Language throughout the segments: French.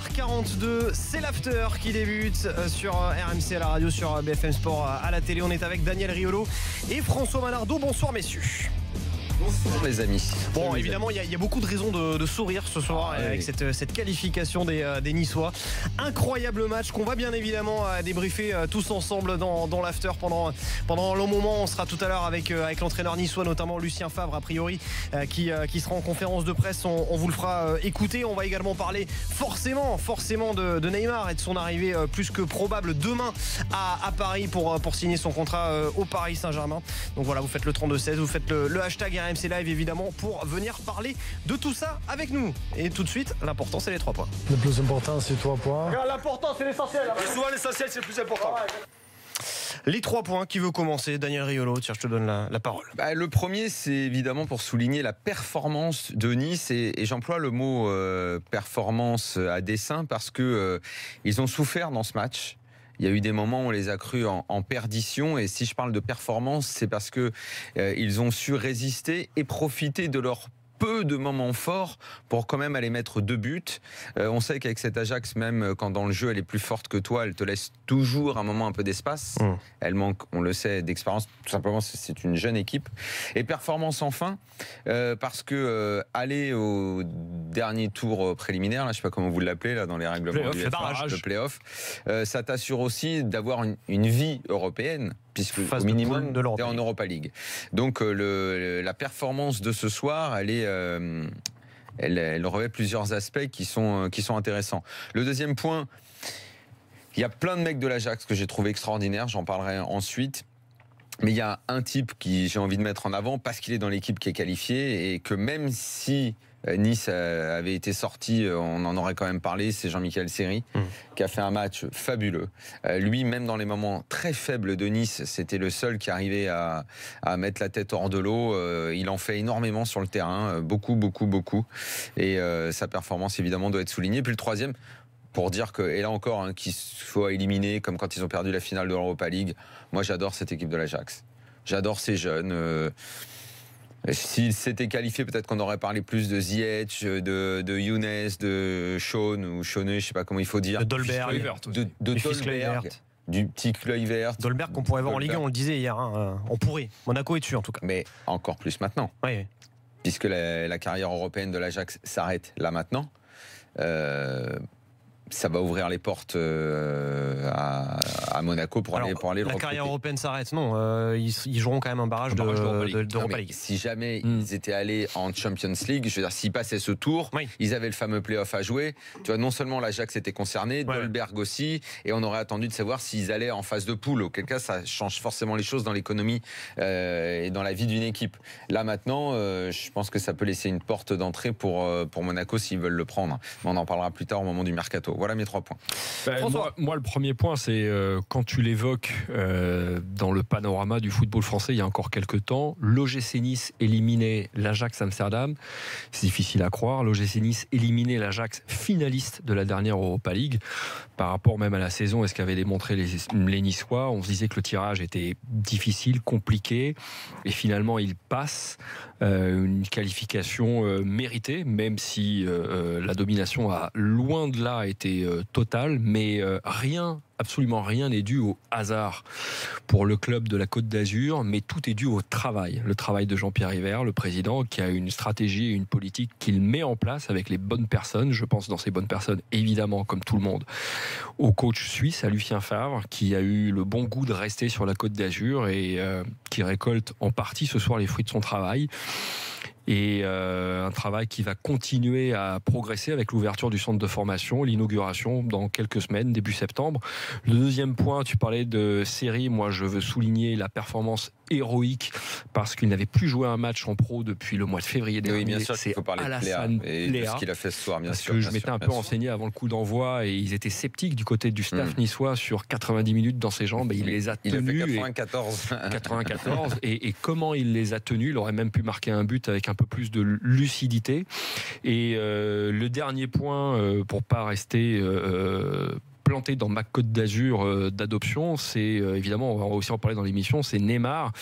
21h42, c'est l'after qui débute sur RMC à la radio, sur BFM Sport à la télé. On est avec Daniel Riolo et François Manardo. Bonsoir messieurs. Bonsoir les amis. Bon, évidemment, il y a beaucoup de raisons de sourire ce soir avec cette qualification des Niçois. Incroyable match qu'on va bien évidemment débriefer tous ensemble dans l'after pendant un long moment. On sera tout à l'heure avec l'entraîneur niçois, notamment Lucien Favre, a priori, qui sera en conférence de presse. On vous le fera écouter. On va également parler forcément de Neymar et de son arrivée plus que probable demain à Paris pour signer son contrat au Paris Saint-Germain. Donc voilà, vous faites le 32-16, vous faites le hashtag RMC Live évidemment pour venir parler de tout ça avec nous. Et tout de suite, l'important c'est les 3 points. Le plus important c'est 3 points. L'important c'est l'essentiel. Et souvent l'essentiel c'est le plus important. Les 3 points, qui veut commencer? Daniel Riolo, tiens, je te donne la parole. Le premier, c'est évidemment pour souligner la performance de Nice, et j'emploie le mot performance à dessein parce que ils ont souffert dans ce match. Il y a eu des moments où on les a crus en perdition, et si je parle de performance, c'est parce que ils ont su résister et profiter de leur peu de moments forts pour quand même aller mettre 2 buts. On sait qu'avec cet Ajax, même quand dans le jeu elle est plus forte que toi, elle te laisse toujours un moment un peu d'espace. Elle manque, on le sait, d'expérience. Tout simplement, c'est une jeune équipe. Et performance enfin, parce que aller au dernier tour préliminaire, là, je ne sais pas comment vous l'appelez là dans les règlements du FA, le play-off, ça t'assure aussi d'avoir une vie européenne, puisque au minimum tu es en Europa League. Donc la performance de ce soir, elle revêt plusieurs aspects qui sont intéressants. Le deuxième point, il y a plein de mecs de l'Ajax que j'ai trouvé extraordinaires, j'en parlerai ensuite. Mais il y a un type qui j'ai envie de mettre en avant parce qu'il est dans l'équipe qui est qualifiée, et que même si Nice avait été sorti, on en aurait quand même parlé, c'est Jean-Michel Seri qui a fait un match fabuleux. Lui, même dans les moments très faibles de Nice, c'était le seul qui arrivait à mettre la tête hors de l'eau. Il en fait énormément sur le terrain, beaucoup. Et sa performance, évidemment, doit être soulignée. Puis le troisième, pour dire que, et là encore, qu'il soit éliminé, comme quand ils ont perdu la finale de l'Europa League, moi j'adore cette équipe de l'Ajax. J'adore ces jeunes. S'ils s'étaient qualifiés, peut-être qu'on aurait parlé plus de Ziyech, de Younes, de Sean ou Chaunet, je ne sais pas comment il faut dire. De Dolberg. De Dolberg. Du petit Kluivert. Dolberg qu'on pourrait voir en Ligue 1, on le disait hier. On pourrait. Monaco est dessus en tout cas. Mais encore plus maintenant. Oui. Puisque la carrière européenne de l'Ajax s'arrête là maintenant. Ça va ouvrir les portes à Monaco pour aller le recruter. La carrière européenne s'arrête, non. Ils joueront quand même un barrage d'Europa League. Si jamais ils étaient allés en Champions League, je veux dire, s'ils passaient ce tour, ils avaient le fameux play-off à jouer. Tu vois, non seulement l'Ajax était concerné, Dolberg aussi, et on aurait attendu de savoir s'ils allaient en phase de poule. Auquel cas, ça change forcément les choses dans l'économie et dans la vie d'une équipe. Là maintenant, je pense que ça peut laisser une porte d'entrée pour Monaco s'ils veulent le prendre. Mais on en parlera plus tard au moment du mercato. Voilà mes 3 points. Moi, le premier point, c'est quand tu l'évoques dans le panorama du football français il y a encore quelques temps, l'OGC Nice éliminait l'Ajax Amsterdam. C'est difficile à croire. L'OGC Nice éliminait l'Ajax finaliste de la dernière Europa League. Par rapport même à la saison et ce qu'avaient démontré les Niçois, on se disait que le tirage était difficile, compliqué, et finalement il passe. Une qualification méritée, même si la domination a loin de là été totale, mais absolument rien n'est dû au hasard pour le club de la Côte d'Azur, mais tout est dû au travail. Le travail de Jean-Pierre River, le président, qui a une stratégie et une politique qu'il met en place avec les bonnes personnes. Je pense dans ces bonnes personnes, évidemment, comme tout le monde, au coach suisse, à Lucien Favre, qui a eu le bon goût de rester sur la Côte d'Azur et qui récolte en partie ce soir les fruits de son travail. Et un travail qui va continuer à progresser avec l'ouverture du centre de formation, l'inauguration dans quelques semaines, début septembre. Le deuxième point, tu parlais de série. Moi, je veux souligner la performance héroïque parce qu'il n'avait plus joué un match en pro depuis le mois de février dernier. Oui, bien sûr, il faut parler de Léa et de ce qu'il a fait ce soir, bien sûr. Parce que je m'étais un peu renseigné avant le coup d'envoi et ils étaient sceptiques du côté du staff niçois sur 90 minutes dans ses jambes. Et il les a tenus. Il a fait 94. Et comment il les a tenus? Il aurait même pu marquer un but avec un peu plus de lucidité. Et le dernier point, pour pas rester planté dans ma Côte d'Azur d'adoption, c'est évidemment, on va aussi en parler dans l'émission, c'est Neymar.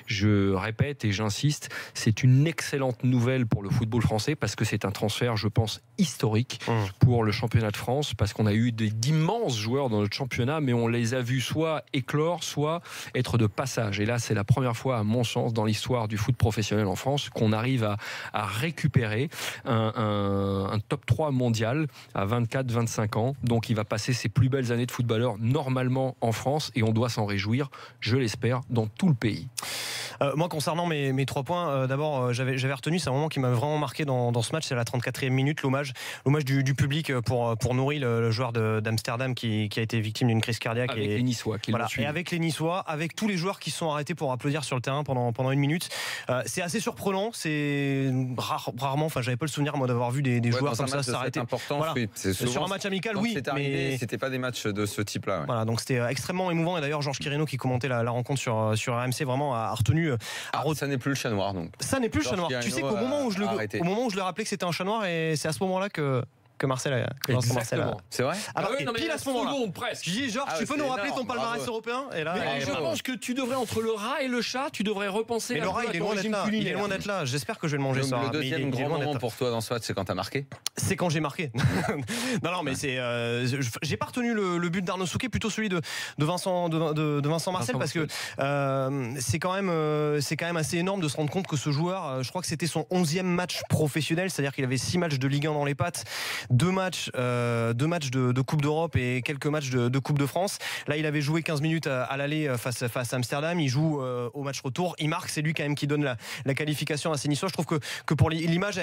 Je répète et j'insiste, c'est une excellente nouvelle pour le football français parce que c'est un transfert, je pense, historique pour le championnat de France, parce qu'on a eu d'immenses joueurs dans notre championnat, mais on les a vus soit éclore, soit être de passage. Et là, c'est la première fois, à mon sens, dans l'histoire du foot professionnel en France, qu'on arrive à récupérer un top 3 mondial à 24-25 ans. Donc il va passer ses plus belles années de footballeur normalement en France, et on doit s'en réjouir, je l'espère, dans tout le pays. Moi, concernant mes 3 points, d'abord, j'avais retenu, c'est un moment qui m'a vraiment marqué dans ce match, c'est la 34e minute, l'hommage du public pour Nouri, le joueur d'Amsterdam qui a été victime d'une crise cardiaque. Avec les Niçois qui l'ont suivi. Et avec les Niçois, avec tous les joueurs qui se sont arrêtés pour applaudir sur le terrain pendant une minute. C'est assez surprenant, c'est rarement, enfin j'avais pas le souvenir moi d'avoir vu des joueurs comme ça s'arrêter. Voilà. Oui, sur un match amical, oui, mais c'était pas des matchs de ce type-là. Ouais. Voilà, donc c'était extrêmement émouvant, et d'ailleurs Georges Quirino qui commentait la rencontre sur RMC vraiment a retenu. Ça n'est plus le chat noir donc. Ça n'est plus le chat noir. Tu sais qu'au moment où je le rappelais que c'était un chat noir, et c'est à ce moment-là que Marcel a. C'est vrai. Alors, non, mais pile à ce moment-là. Presque. Je dis, Georges, tu peux nous rappeler ton palmarès européen? Et là, je pense que tu devrais, entre le rat et le chat, tu devrais repenser. Mais le rat, il est loin d'être là. J'espère que je vais le manger ça. Le deuxième grand moment pour toi dans ce match, c'est quand t'as marqué? C'est quand j'ai marqué. non, mais c'est. J'ai pas retenu le but d'Arnaud Souquet, plutôt celui de Vincent Marcel, parce que c'est quand même assez énorme de se rendre compte que ce joueur, je crois que c'était son 11e match professionnel, c'est-à-dire qu'il avait 6 matchs de Ligue 1 dans les pattes, 2 matchs de Coupe d'Europe et quelques matchs de Coupe de France. Là, il avait joué 15 minutes à l'aller face à Amsterdam. Il joue au match retour. Il marque. C'est lui quand même qui donne la qualification à ces Niçois. Je trouve que pour l'image,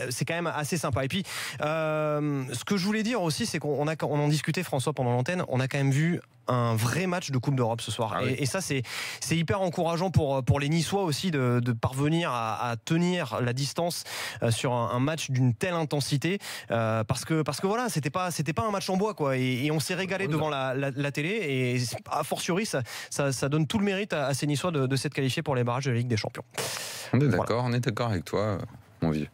c'est quand même assez sympa. Et puis, ce que je voulais dire aussi, c'est qu'on en discutait, François, pendant l'antenne. On a quand même vu un vrai match de Coupe d'Europe ce soir. Et ça, c'est hyper encourageant pour les Niçois aussi de parvenir à tenir la distance sur un match d'une telle intensité. Parce que voilà, c'était pas un match en bois, quoi. Et on s'est régalé devant la télé, et a fortiori, ça donne tout le mérite à ces Niçois de s'être qualifiés pour les barrages de la Ligue des Champions. On est d'accord avec toi. Mon vieux.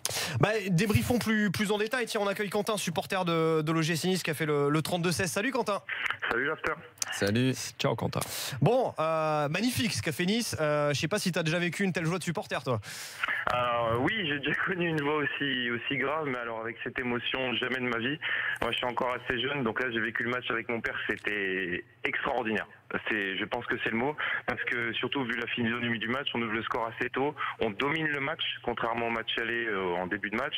Débriefons plus en détail. Tiens, on accueille Quentin, supporter de l'OGC Nice, qui a fait le 32-16. Salut Quentin. Salut l'after. Salut. Ciao Quentin. Bon, magnifique ce qu'a fait Nice. Je sais pas si tu as déjà vécu une telle joie de supporter, toi. Oui, j'ai déjà connu une voix aussi grave, mais alors avec cette émotion, jamais de ma vie. Moi, je suis encore assez jeune, donc là, j'ai vécu le match avec mon père. C'était extraordinaire. Je pense que c'est le mot, parce que surtout vu la physionomie du match, on ouvre le score assez tôt, on domine le match, contrairement au match aller en début de match.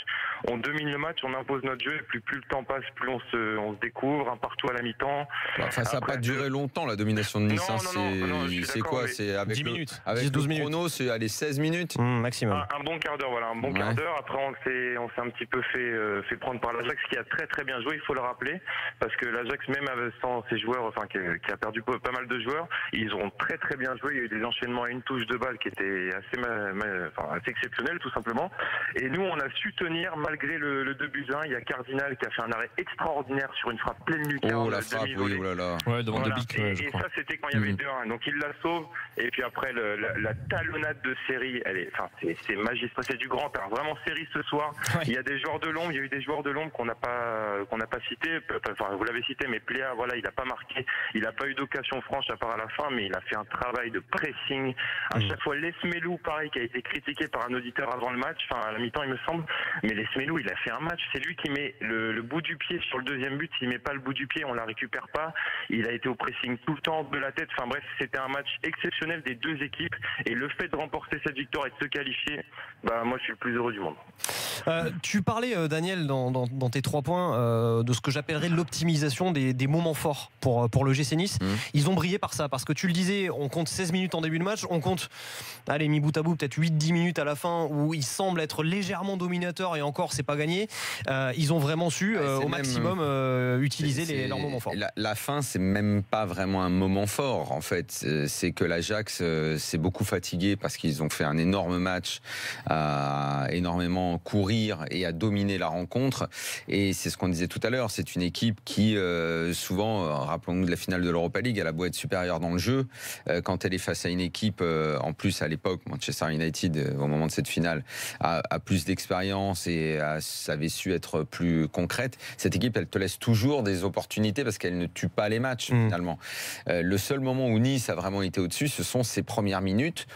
On domine le match, on impose notre jeu, et plus le temps passe, plus on se découvre, un partout à la mi-temps. Ça n'a pas duré longtemps, la domination de Nice. C'est quoi? C'est avec 10 minutes. Avec 12 le chrono, c'est 16 minutes maximum. Un bon quart d'heure, voilà, un bon quart d'heure. Après, on s'est un petit peu fait prendre par l'Ajax, qui a très très bien joué, il faut le rappeler, parce que l'Ajax, même sans ses joueurs, qui a perdu pas mal de joueurs, ils ont très très bien joué. Il y a eu des enchaînements à une touche de balle qui étaient assez exceptionnels, tout simplement. Et nous, on a su tenir malgré le 2-1. Il y a Cardinal qui a fait un arrêt extraordinaire sur une frappe pleine lucarne. Oh la frappe, oui, oh là là. Ouais, devant Debic. Et ça, c'était quand il y avait 2-1. Donc il la sauve. Et puis après, la talonnade de série, c'est magistral, c'est du grand art. Vraiment série ce soir. Ouais. Il y a des joueurs de l'ombre. Il y a eu des joueurs de l'ombre qu'on n'a pas cités. Enfin, vous l'avez cité, mais Pléa, voilà, il n'a pas marqué. Il n'a pas eu d'occasion franche à part à la fin, mais il a fait un travail de pressing. À chaque fois, Lesmelou, pareil, qui a été critiqué par un auditeur avant le match, à la mi-temps, il me semble. Mais Lesmelou, il a fait un match. C'est lui qui met le bout du pied sur le deuxième but. S'il met pas le bout du pied, on la récupère pas. Il a été au pressing tout le temps, de la tête. Enfin bref, c'était un match exceptionnel des deux équipes. Et le fait de remporter cette victoire et de se qualifier, moi, je suis le plus heureux du monde. Tu parlais, Daniel, dans tes 3 points, de ce que j'appellerais l'optimisation des moments forts pour le GC Nice. Ils ont brillé par ça, parce que tu le disais, on compte 16 minutes en début de match, on compte, allez, mis bout à bout, peut-être 8-10 minutes à la fin, où ils semblent être légèrement dominateurs, et encore, c'est pas gagné. Ils ont vraiment su, au maximum, utiliser leurs moments forts. La fin, c'est même pas vraiment un moment fort, en fait. C'est que l'Ajax s'est beaucoup fatigué parce qu'ils ont fait un énorme match, énormément couru s'ouvrir et à dominer la rencontre. Et c'est ce qu'on disait tout à l'heure, c'est une équipe qui, souvent, rappelons-nous de la finale de l'Europa League, elle a beau être supérieure dans le jeu, quand elle est face à une équipe, en plus à l'époque, Manchester United, au moment de cette finale, a plus d'expérience et avait su être plus concrète, cette équipe, elle te laisse toujours des opportunités parce qu'elle ne tue pas les matchs, finalement. Le seul moment où Nice a vraiment été au-dessus, ce sont ses premières minutes,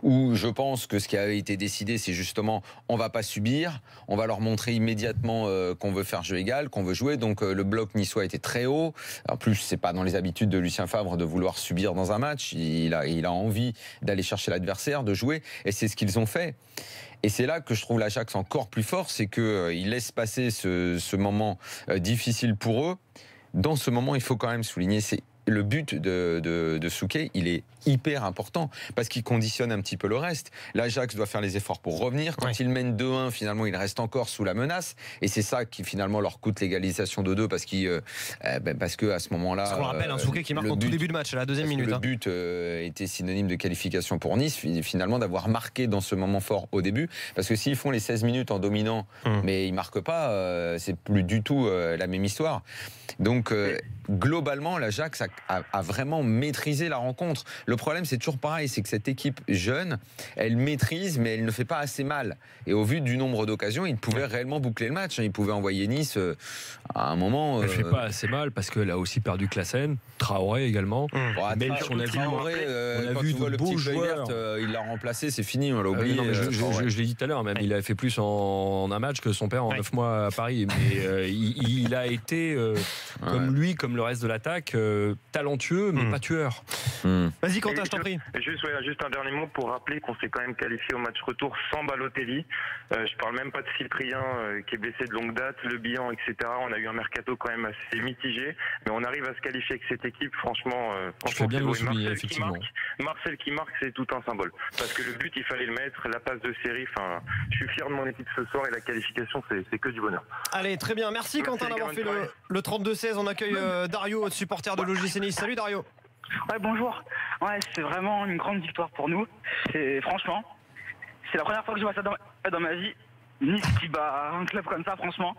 où je pense que ce qui a été décidé, c'est justement, on va pas subir, on va leur montrer immédiatement qu'on veut faire jeu égal, qu'on veut jouer, donc le bloc niçois était très haut. En plus, c'est pas dans les habitudes de Lucien Favre de vouloir subir dans un match, il a envie d'aller chercher l'adversaire, de jouer, et c'est ce qu'ils ont fait. Et c'est là que je trouve l'Ajax encore plus fort, c'est qu'ils laissent passer ce moment difficile pour eux. Dans ce moment, il faut quand même souligner, c'est le but de Souquet, il est hyper important parce qu'il conditionne un petit peu le reste. L'Ajax doit faire les efforts pour revenir. Quand il mène 2-1, finalement, il reste encore sous la menace. Et c'est ça qui, finalement, leur coûte l'égalisation de 2 parce que à ce moment-là... Parce qu'on le rappelle, Souquet qui marque en tout début de match, à la deuxième minute. Le but était synonyme de qualification pour Nice, finalement, d'avoir marqué dans ce moment fort au début. Parce que s'ils font les 16 minutes en dominant, mais ils ne marquent pas, c'est plus du tout la même histoire. Donc, globalement, l'Ajax a vraiment maîtrisé la rencontre. Le problème, c'est toujours pareil, c'est que cette équipe jeune, elle maîtrise, mais elle ne fait pas assez mal. Et au vu du nombre d'occasions, il pouvait réellement boucler le match. Il pouvait envoyer Nice à un moment... Elle ne fait pas assez mal parce qu'elle a aussi perdu Classen, Traoré également. Même si on a vu de beaux joueurs. Il l'a remplacé, c'est fini, on l'a oublié. Je l'ai dit tout à l'heure, même il a fait plus en un match que son père en 9 mois à Paris. Mais il a été, comme lui, comme le reste de l'attaque, talentueux, mais pas tueur. Vas-y, Quentin, je t'en prie. Juste un dernier mot pour rappeler qu'on s'est quand même qualifié au match retour sans Balotelli. Je parle même pas de Cyprien qui est blessé de longue date, Le Bihan, etc. On a eu un mercato quand même assez mitigé, mais on arrive à se qualifier avec cette équipe. Franchement, je fais bien de le souligner, effectivement. Marcel qui marque, c'est tout un symbole. Parce que le but, il fallait le mettre, la passe de série. Enfin, je suis fier de mon équipe ce soir et la qualification, c'est que du bonheur. Allez, très bien. Merci Quentin d'avoir fait le 32-16. On accueille Dario, supporter de l'OGC Nice. Salut Dario. Ouais, bonjour. Ouais, c'est vraiment une grande victoire pour nous. Franchement, c'est la première fois que je vois ça dans ma vie. Nice qui bat un club comme ça, franchement.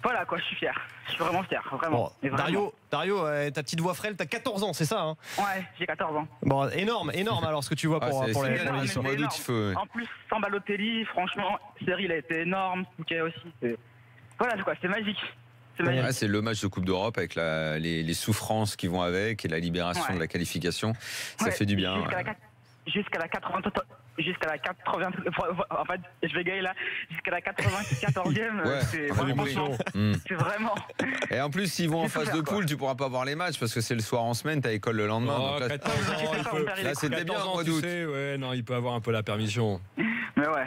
Voilà quoi, je suis fier. Je suis vraiment fier, vraiment. Bon, Dario, ta petite voix frêle, t'as 14 ans, c'est ça hein? Ouais, j'ai 14 ans. Bon, énorme alors ce que tu vois pour l'édition. En plus, sans Balotelli, franchement, Série, il a été énorme. Souquet aussi. Voilà quoi, c'est magique. C'est le match de Coupe d'Europe avec les souffrances qui vont avec et la libération de la qualification. Ça fait du bien. Jusqu'à la 80. En fait, je vais gagner là. Jusqu'à la 94e. C'est vraiment. Et en plus, s'ils vont en phase de poule, tu pourras pas voir les matchs parce que c'est le soir en semaine, t'as école le lendemain. Oh, donc là, c'était bien en mois d'août. Non, il peut avoir un peu la permission. Mais ouais.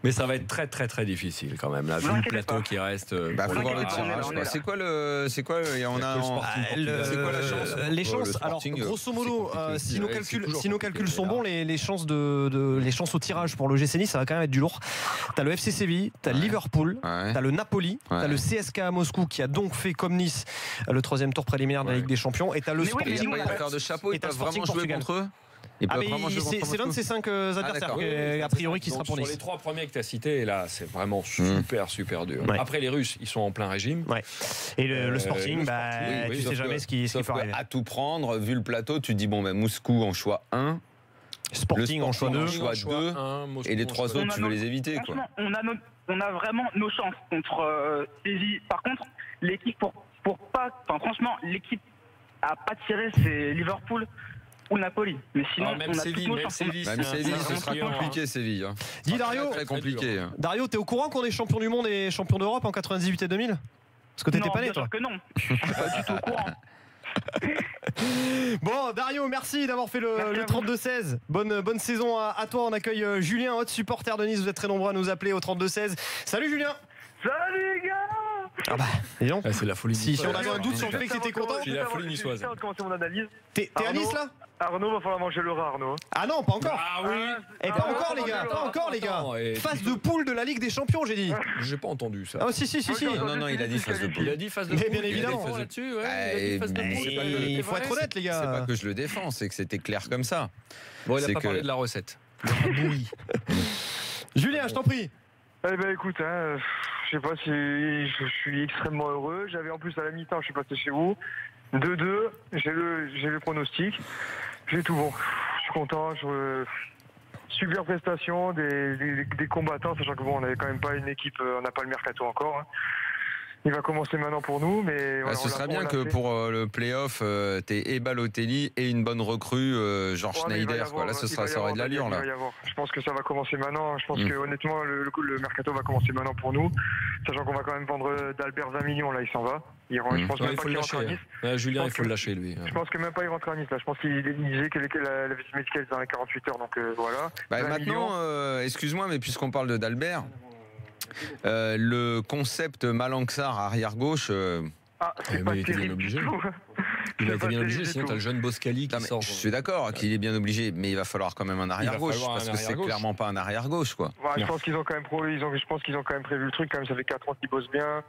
Mais ça va être très très très difficile quand même. Là, vu le plateau qui reste. Faut voir le tirage. C'est quoi la chance? Les chances. Alors, grosso modo, si nos calculs sont bons, les chances au tirage pour l'OGC Nice, ça va quand même être du lourd. T'as le FC Séville, t'as Liverpool, t'as le Napoli, t'as le CSK à Moscou qui a donc fait comme Nice le 3e tour préliminaire de la Ligue des Champions, et t'as le Sporting. De chapeau, ils peuvent vraiment jouer contre eux. C'est l'un de ces 5 adversaires a priori qui sera pour Nice. Sur les 3 premiers que tu as cités, là, c'est vraiment super dur. Ouais. Après, les Russes, ils sont en plein régime. Ouais. Et le Sporting, tu sais jamais ce qui peut arriver. À tout prendre, vu le plateau, tu te dis Moscou en choix 1. Sporting en choix 2. Et les 3 autres, tu veux les éviter. On a vraiment nos chances contre Séville. Par contre, l'équipe, franchement, l'équipe à pas tirer, c'est Liverpool ou Napoli. Mais sinon, même Séville, ce sera compliqué, Séville. Dis Dario, très compliqué. Dario, t'es au courant qu'on est champion du monde et champion d'Europe en 98 et 2000? Parce que t'étais pas né, toi. Non, que non. Je suis pas du tout au courant. Bon, Dario, merci d'avoir fait le 32-16. Bonne saison à toi. On accueille Julien, autre supporter de Nice. Vous êtes très nombreux à nous appeler au 32-16. Salut Julien. Salut les gars. Ah bah, disons. C'est la folie. Si on avait un doute sur le fait que t'étais content. C'est la folie niçoise. Je vais commencer mon analyse. T'es à Nice là? Arnaud, va falloir manger le rat, Arnaud. Ah non, pas encore. Ah oui. Et pas encore les gars. Phase de poule de la Ligue des Champions, j'ai dit. J'ai pas entendu ça. Ah si. Non, il a dit phase de poule. Il a dit phase de poule. Mais bien évidemment. Là-dessus, il faut être honnête, les gars. C'est pas que je le défends, c'est que c'était clair comme ça. Bon, il a pas parlé de la recette. Julien, je t'en prie. Eh ben écoute, je sais pas si je suis extrêmement heureux. J'avais en plus à la mi-temps, je suis passé chez vous. 2-2, j'ai le pronostic. J'ai tout bon. Je suis content. Super prestation des combattants, sachant que bon, on n'avait quand même pas une équipe, on n'a pas le mercato encore. Hein. Il va commencer maintenant pour nous, mais voilà, ce serait bien que pour le play-off, t'aies et Balotelli et une bonne recrue, Georges Schneider. Là, ça aurait de l'allure là. Je pense que ça va commencer maintenant. Je pense que honnêtement, le mercato va commencer maintenant pour nous, sachant qu'on va quand même vendre d'Albert 20 millions. Là, il s'en va. Je pense même pas qu'il rentre à Nice. Julien, il faut le lâcher lui. Je pense que même pas il rentre à Nice. Là, je pense qu'il disait que la visite médicale est dans les 48 heures. Donc voilà. Maintenant, excuse-moi, mais puisqu'on parle d'Albert. Le concept Malang Sarr arrière-gauche. C'est pas terrible du tout. Il a été bien obligé, sinon t'as le jeune Boscali qui sort. Je suis d'accord qu'il est bien obligé, mais il va falloir quand même un arrière-gauche, parce que c'est clairement pas un arrière-gauche, quoi. Je pense qu'ils ont quand même prévu le truc, quand même, ça fait 4 ans qu'ils bossent bien.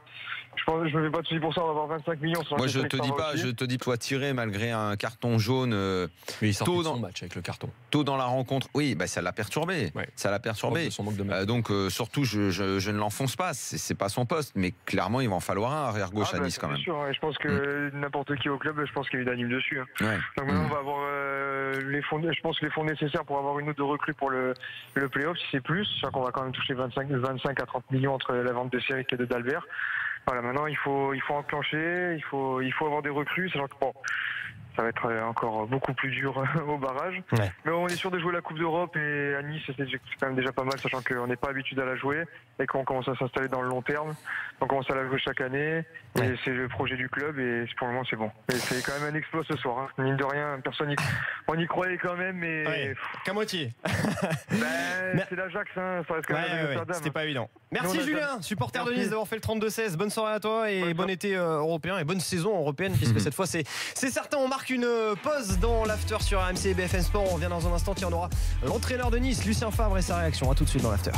Je me fais pas de soucis pour ça, on va avoir 25 millions. Moi, je te dis, toi, tirer malgré un carton jaune. Mais il sort de son match avec le carton. Tôt dans la rencontre, oui, ça l'a perturbé. Ouais. Ça l'a perturbé. Donc, surtout, je ne l'enfonce pas. C'est pas son poste, mais clairement, il va en falloir un arrière-gauche à Nice quand même. Bien sûr, je pense que n'importe qui au club, je pense qu'il est unanime dessus. Hein. Ouais. Donc maintenant, on va avoir je pense les fonds nécessaires pour avoir une ou deux recrues pour le play-off, si c'est plus. Je crois qu'on va quand même toucher 25 à 30 millions entre la vente de Céric et d'Albert. Voilà, maintenant il faut enclencher, il faut avoir des recrues, sachant que ça va être encore beaucoup plus dur au barrage. Ouais. Mais on est sûr de jouer la Coupe d'Europe et à Nice, c'est quand même déjà pas mal, sachant qu'on n'est pas habitué à la jouer et qu'on commence à s'installer dans le long terme. On commence à la jouer chaque année et c'est le projet du club et pour le moment c'est bon. Et c'est quand même un exploit ce soir. Hein. Mine de rien, on y croyait quand même, mais qu'à moitié. C'est l'Ajax, hein, ça reste quand même c'était pas évident. Merci Julien, supporter de Nice, d'avoir fait le 32-16. Bonne soirée à toi et bon été européen et bonne saison européenne, puisque cette fois c'est certain. On marque une pause dans l'after sur RMC et BFM Sport. On revient dans un instant. On aura l'entraîneur de Nice, Lucien Favre, et sa réaction. À tout de suite dans l'after.